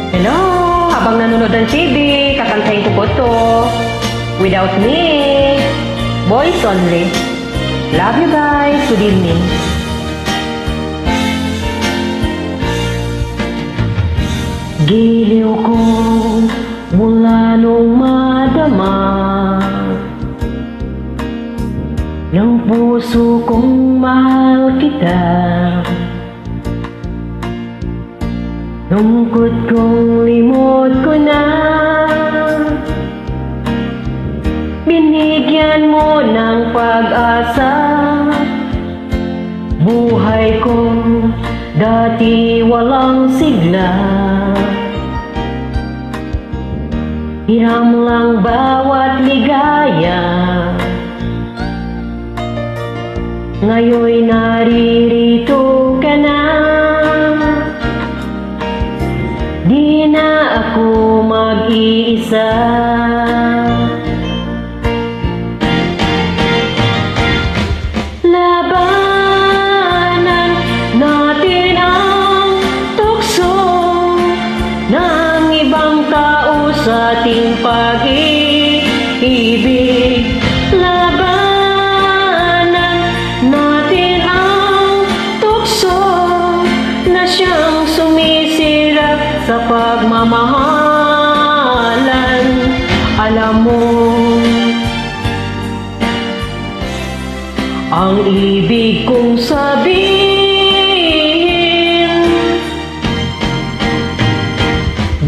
Hello! Habang nanonood ng TV, kakantahin ko po to. Without Me, Boys Only. Love you guys. Good evening. Giliw ko mula nung madama ng puso kong mahal kita. Lungkot kong limot ko na, binigyan mo ng pag-asa. Buhay ko dati walang sigla, hiram lang bawat ligaya. Ngayon'y naririto ka na, di na ako mag-iisa. Labanan natin ang tukso ng ibang tao sa ating pag-ibig. Labanan natin ang tukso na siyang sumisirap sa pagmamahalan. Alam mo, ang ibig kong sabihin,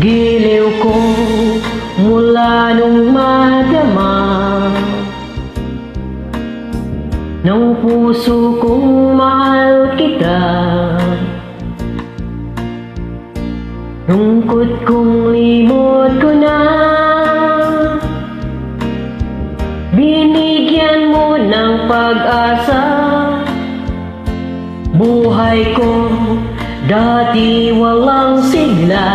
giliw ko mula nung madama ng puso kong mahal kita. Lungkot kong limot ko na, binigyan mo ng pag-asa. Buhay ko dati walang sigla,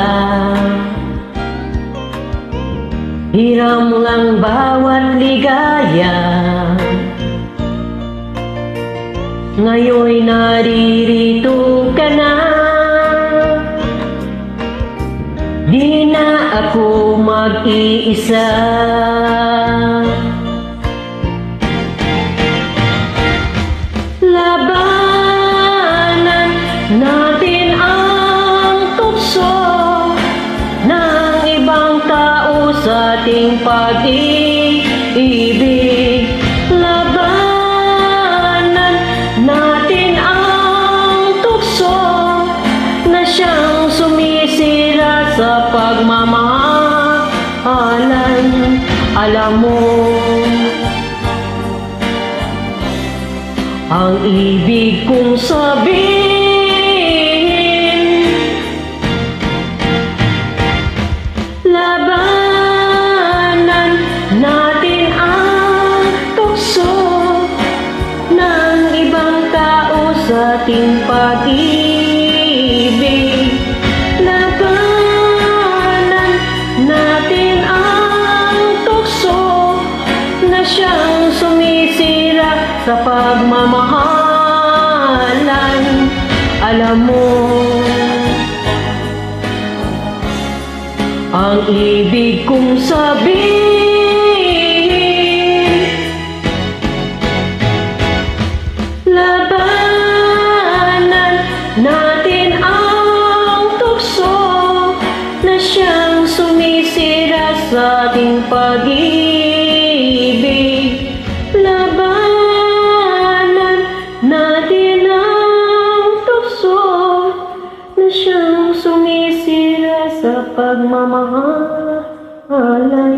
hiram lang bawat ligaya. Ngayon'y naririto ka na, di na ako mag-iisa. Labanan natin ang tukso ng ibang tao sa ating pag-ibig. Labanan natin ang tukso na siyang sumisira sa pagmamahalan. Alam mo, ang ibig kong sabihin, labanan natin ang tukso ng ibang tao sa ating pag-ibig. Labanan natin ang tukso na siyang sumisira sa pagmamahalan. Alam mo, ang ibig kong sabihin, labanan natin ang tukso na siyang sumisira sa ating pag-ibig. Labanan natin ang tukso na siyang sumisira sa pagmamahalan.